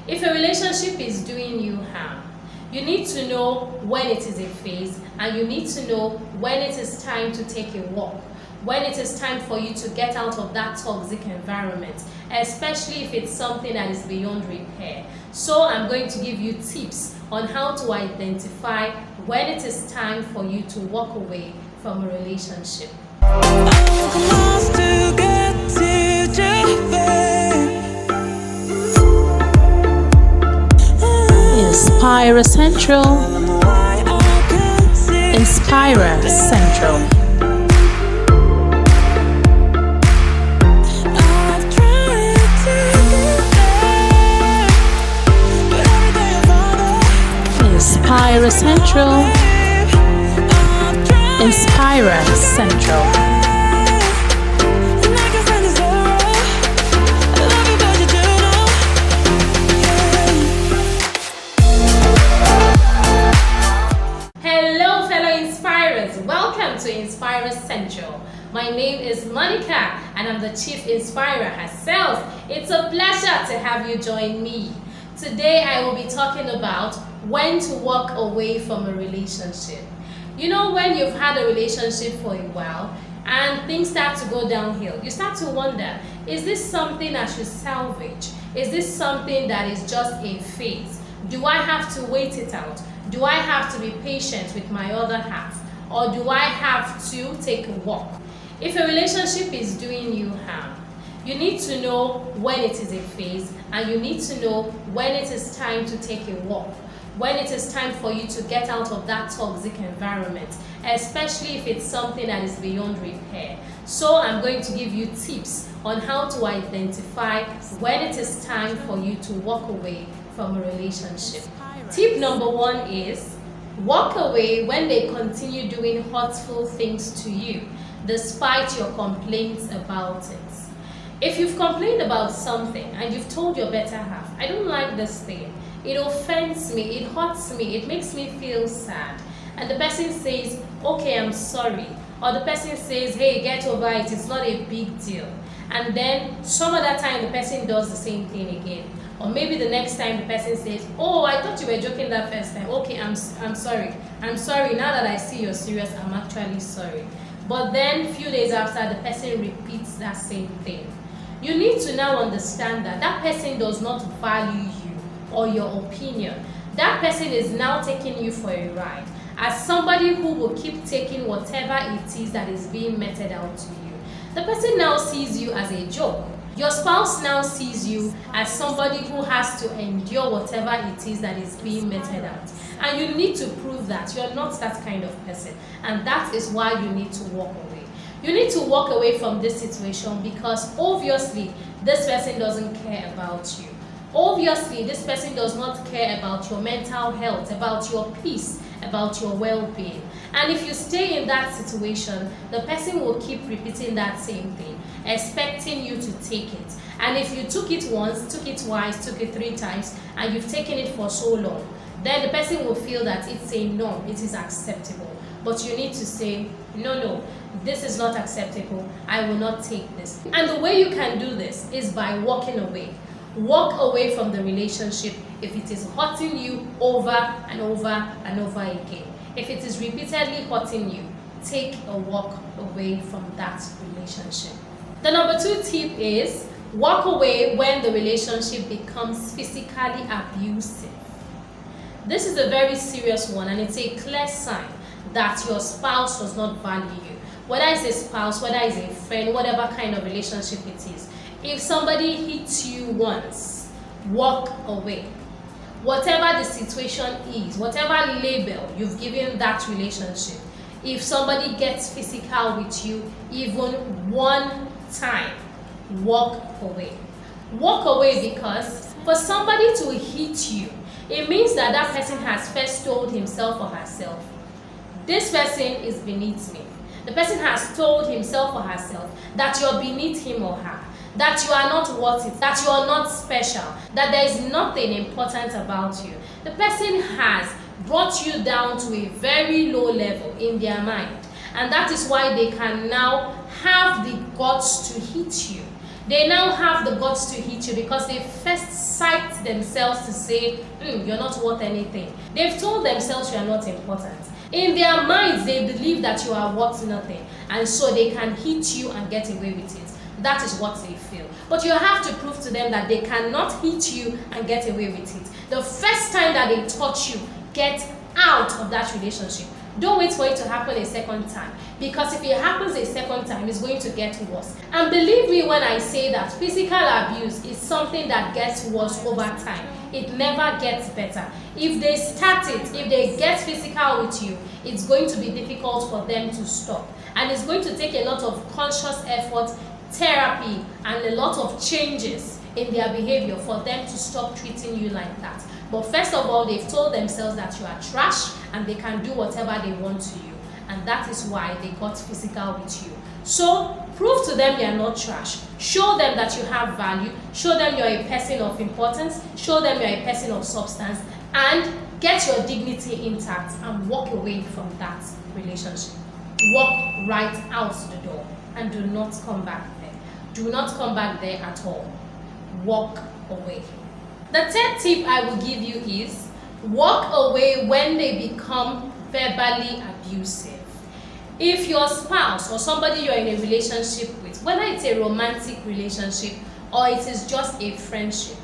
If a relationship is doing you harm, you need to know when it is a phase, and you need to know when it is time to take a walk, when it is time for you to get out of that toxic environment, especially if it's something that is beyond repair. So I'm going to give you tips on how to identify when it is time for you to walk away from a relationship. Inspire Central. Inspire Central. Inspire Central. Inspire Central. Hello fellow Inspirers, welcome to Inspire Central. My name is Monica and I'm the Chief Inspirer herself. It's a pleasure to have you join me. Today I will be talking about when to walk away from a relationship. You know, when you've had a relationship for a while and things start to go downhill, you start to wonder, is this something I should salvage? Is this something that is just a phase? Do I have to wait it out? Do I have to be patient with my other half? Or do I have to take a walk? If a relationship is doing you harm, you need to know when it is a phase, and you need to know when it is time to take a walk, when it is time for you to get out of that toxic environment, especially if it's something that is beyond repair. So I'm going to give you tips on how to identify when it is time for you to walk away from a relationship. Tip number 1 is walk away when they continue doing hurtful things to you, despite your complaints about it. If you've complained about something and you've told your better half, I don't like this thing, it offends me, it hurts me, it makes me feel sad, and the person says, okay, I'm sorry, or the person says, hey, get over it, it's not a big deal, and then some other time the person does the same thing again, or maybe the next time the person says, oh, I thought you were joking that first time, okay, I'm sorry, now that I see you're serious, I'm actually sorry. But then a few days after, the person repeats that same thing. You need to now understand that that person does not value you or your opinion. That person is now taking you for a ride as somebody who will keep taking whatever it is that is being meted out to you. The person now sees you as a joke. Your spouse now sees you as somebody who has to endure whatever it is that is being meted out. And you need to prove that you're not that kind of person. And that is why you need to walk away. You need to walk away from this situation because obviously this person doesn't care about you. Obviously this person does not care about your mental health, about your peace, about your well-being. And if you stay in that situation, the person will keep repeating that same thing, expecting you to take it. And if you took it once, took it twice, took it 3 times, and you've taken it for so long, then the person will feel that it's a norm, it is acceptable. But you need to say, no, this is not acceptable, I will not take this. And the way you can do this is by walking away. Walk away from the relationship if it is hurting you over and over and over again. If it is repeatedly hurting you, take a walk away from that relationship. The number 2 tip is walk away when the relationship becomes physically abusive. This is a very serious one, and it's a clear sign that your spouse does not value you. Whether it's a spouse, whether it's a friend, whatever kind of relationship it is. If somebody hits you once, walk away. Whatever the situation is, whatever label you've given that relationship, if somebody gets physical with you even one time, walk away. Walk away because for somebody to hit you, it means that that person has first told himself or herself, this person is beneath me. The person has told himself or herself that you're beneath him or her, that you are not worth it, that you are not special, that there is nothing important about you. The person has brought you down to a very low level in their mind, and that is why they can now have the guts to hit you. They now have the guts to hit you because they first psyched themselves to say, you're not worth anything. They've told themselves you are not important. In their minds, they believe that you are worth nothing, and so they can hit you and get away with it. That is what they feel. But you have to prove to them that they cannot hit you and get away with it. The first time that they touch you, get out of that relationship. Don't wait for it to happen a second time, because if it happens a second time, it's going to get worse. And believe me when I say that physical abuse is something that gets worse over time. It never gets better. If they start it, if they get physical with you, it's going to be difficult for them to stop. And it's going to take a lot of conscious effort, therapy, and a lot of changes in their behavior for them to stop treating you like that. But first of all, they've told themselves that you are trash and they can do whatever they want to you. And that is why they got physical with you. So prove to them you are not trash. Show them that you have value. Show them you're a person of importance. Show them you're a person of substance. And get your dignity intact and walk away from that relationship. Walk right out the door and do not come back there. Do not come back there at all. Walk away. The third tip I will give you is walk away when they become verbally abusive. If your spouse or somebody you're in a relationship with, whether it's a romantic relationship or it is just a friendship,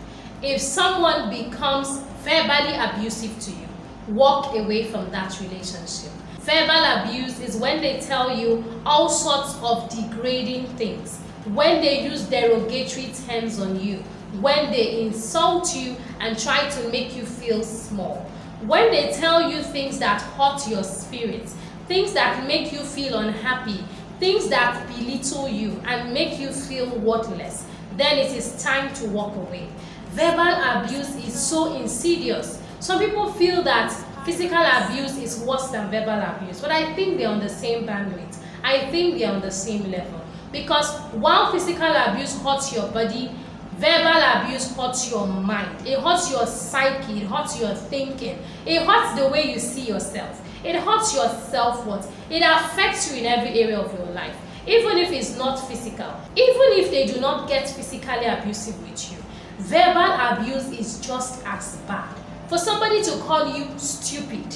if someone becomes verbally abusive to you, walk away from that relationship. Verbal abuse is when they tell you all sorts of degrading things, when they use derogatory terms on you, when they insult you and try to make you feel small, when they tell you things that hurt your spirit, things that make you feel unhappy, things that belittle you and make you feel worthless, then it is time to walk away. Verbal abuse is so insidious. Some people feel that physical abuse is worse than verbal abuse, but I think they're on the same bandwidth. I think they're on the same level. Because while physical abuse hurts your body, verbal abuse hurts your mind. It hurts your psyche. It hurts your thinking. It hurts the way you see yourself. It hurts your self-worth. It affects you in every area of your life. Even if it's not physical. Even if they do not get physically abusive with you. Verbal abuse is just as bad. For somebody to call you stupid.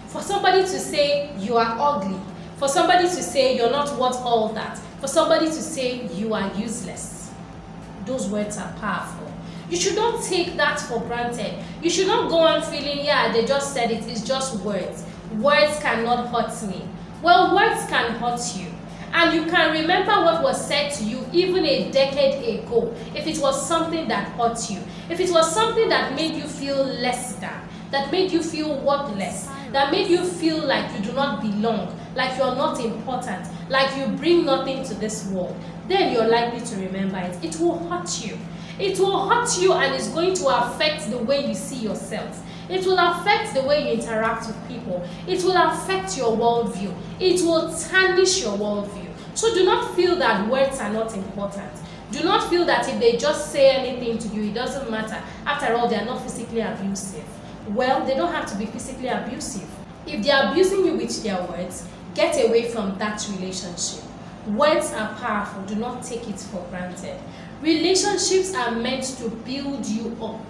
For somebody to say you are ugly. For somebody to say you're not worth all that. For somebody to say you are useless. Those words are powerful. You should not take that for granted. You should not go on feeling, yeah, they just said it, it's just words. Words cannot hurt me. Well, words can hurt you. And you can remember what was said to you even a decade ago if it was something that hurt you. If it was something that made you feel less than, that made you feel worthless, that made you feel like you do not belong, like you're not important, like you bring nothing to this world, then you're likely to remember it. It will hurt you. It will hurt you and it's going to affect the way you see yourself. It will affect the way you interact with people. It will affect your worldview. It will tarnish your worldview. So do not feel that words are not important. Do not feel that if they just say anything to you, it doesn't matter. After all, they are not physically abusive. Well, they don't have to be physically abusive. If they are abusing you with their words, get away from that relationship. Words are powerful. Do not take it for granted. Relationships are meant to build you up.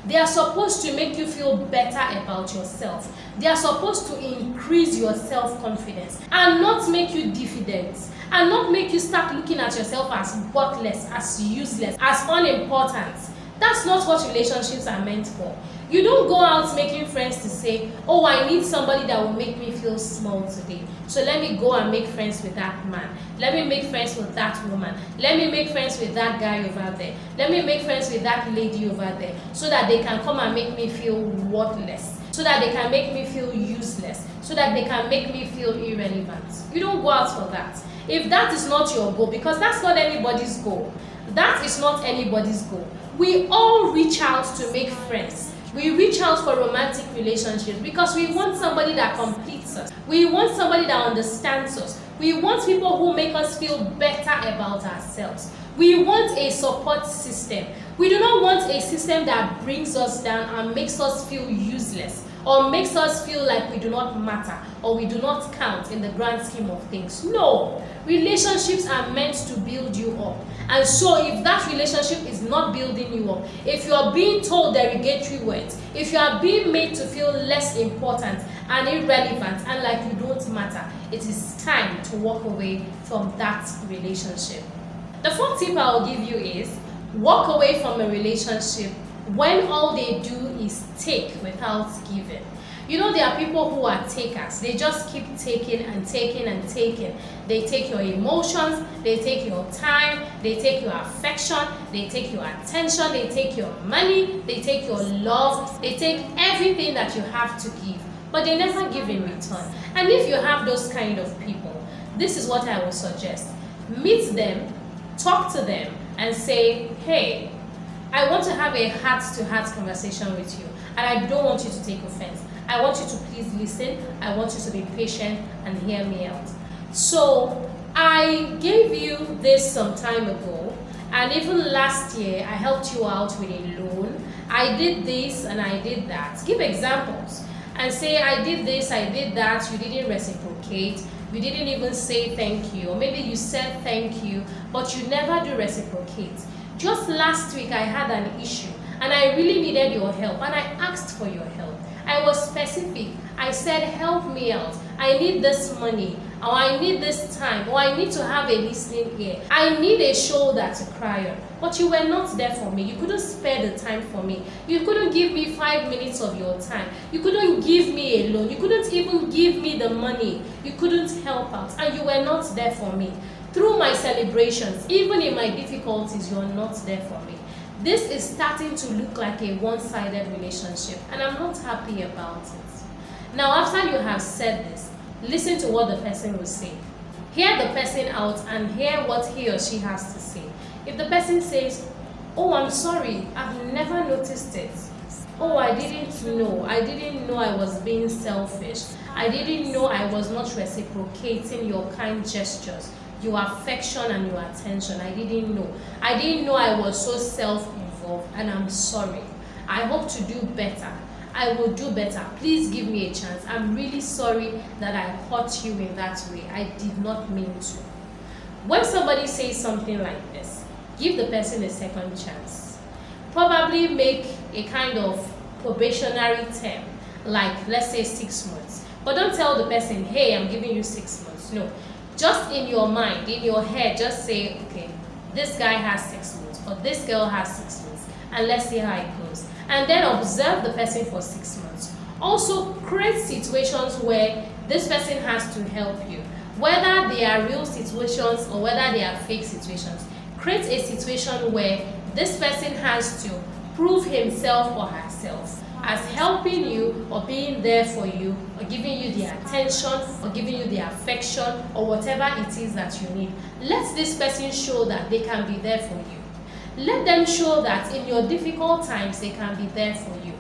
They are supposed to make you feel better about yourself. They are supposed to increase your self-confidence and not make you diffident and not make you start looking at yourself as worthless, as useless, as unimportant. That's not what relationships are meant for. You don't go out making friends to say, oh, I need somebody that will make me feel small today. So let me go and make friends with that man. Let me make friends with that woman. Let me make friends with that guy over there. Let me make friends with that lady over there. So that they can come and make me feel worthless. So that they can make me feel useless. So that they can make me feel irrelevant. You don't go out for that. If that is not your goal, because that's not anybody's goal. That is not anybody's goal. We all reach out to make friends. We reach out for romantic relationships because we want somebody that completes us. We want somebody that understands us. We want people who make us feel better about ourselves. We want a support system. We do not want a system that brings us down and makes us feel useless or makes us feel like we do not matter or we do not count in the grand scheme of things. No, relationships are meant to build you up. And so if that relationship is not building you up, if you are being told derogatory words, if you are being made to feel less important and irrelevant and like you don't matter, it is time to walk away from that relationship. The fourth tip I will give you is walk away from a relationship when all they do is take without giving. You know, there are people who are takers. They just keep taking and taking and taking. They take your emotions, they take your time, they take your affection, they take your attention, they take your money, they take your love, they take everything that you have to give, but they never give in return. And if you have those kind of people, this is what I would suggest. Meet them, talk to them, and say, hey, I want to have a heart-to-heart conversation with you, and I don't want you to take offense. I want you to please listen. I want you to be patient and hear me out. So I gave you this some time ago, and even last year I helped you out with a loan. I did this and I did that. Give examples and say, I did this, I did that. You didn't reciprocate. You didn't even say thank you, or maybe you said thank you, but you never do reciprocate. Just last week I had an issue and I really needed your help, and I asked for your help. I was specific. I said, help me out. I need this money, or I need this time, or I need to have a listening ear. I need a shoulder to cry on. But you were not there for me. You couldn't spare the time for me. You couldn't give me 5 minutes of your time. You couldn't give me a loan. You couldn't even give me the money. You couldn't help out, and you were not there for me. Through my celebrations, even in my difficulties, you are not there for me. This is starting to look like a one-sided relationship, and I'm not happy about it. Now, after you have said this, listen to what the person will say. Hear the person out and hear what he or she has to say. If the person says, oh, I'm sorry, I've never noticed it. Oh, I didn't know. I didn't know I was being selfish. I didn't know I was not reciprocating your kind gestures, your affection and your attention. I didn't know. I didn't know I was so self-involved, and I'm sorry. I hope to do better. I will do better. Please give me a chance. I'm really sorry that I hurt you in that way. I did not mean to. When somebody says something like this, give the person a second chance. Probably make a kind of probationary term, like let's say 6 months. But don't tell the person, hey, I'm giving you 6 months. No. Just in your mind, in your head, just say, okay, this guy has 6 months, or this girl has 6 months, and let's see how it goes. And then observe the person for 6 months. Also, create situations where this person has to help you. Whether they are real situations or whether they are fake situations, create a situation where this person has to prove himself or herself as helping you or being there for you or giving you the attention or giving you the affection or whatever it is that you need. Let this person show that they can be there for you. Let them show that in your difficult times they can be there for you.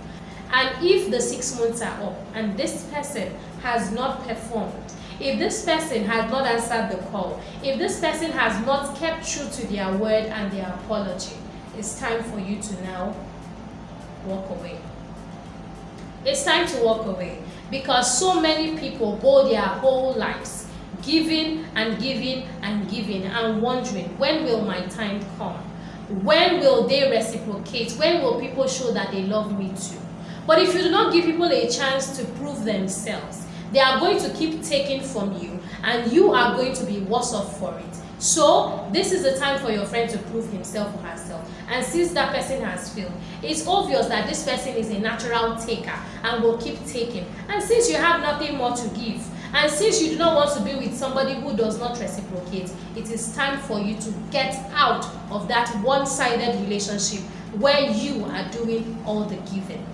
And if the 6 months are up and this person has not performed, if this person has not answered the call, if this person has not kept true to their word and their apology, it's time for you to now walk away. It's time to walk away, because so many people go their whole lives giving and giving and giving and wondering, when will my time come? When will they reciprocate? When will people show that they love me too? But if you do not give people a chance to prove themselves, they are going to keep taking from you, and you are going to be worse off for it. So this is the time for your friend to prove himself or herself. And since that person has failed, it's obvious that this person is a natural taker and will keep taking. And since you have nothing more to give, and since you do not want to be with somebody who does not reciprocate, it is time for you to get out of that one-sided relationship where you are doing all the giving.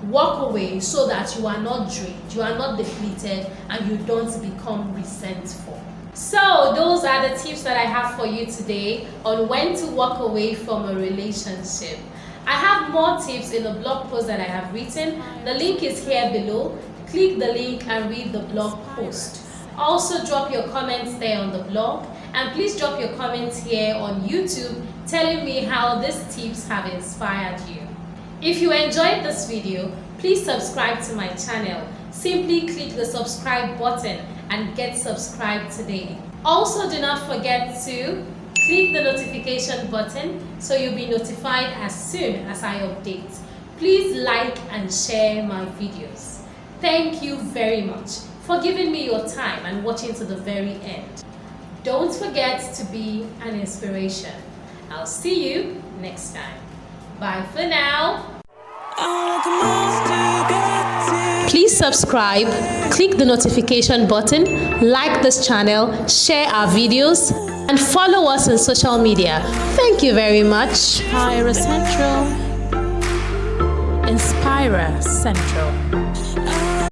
Walk away so that you are not drained, you are not depleted, and you don't become resentful. So those are the tips that I have for you today on when to walk away from a relationship. I have more tips in the blog post that I have written. The link is here below. Click the link and read the blog post. Also drop your comments there on the blog, and please drop your comments here on YouTube telling me how these tips have inspired you. If you enjoyed this video, please subscribe to my channel. Simply click the subscribe button and get subscribed today. Also, do not forget to click the notification button so you'll be notified as soon as I update. Please like and share my videos. Thank you very much for giving me your time and watching to the very end. Don't forget to be an inspiration. I'll see you next time. Bye for now. Please subscribe, click the notification button, like this channel, share our videos, and follow us on social media. Thank you very much. Inspira Central.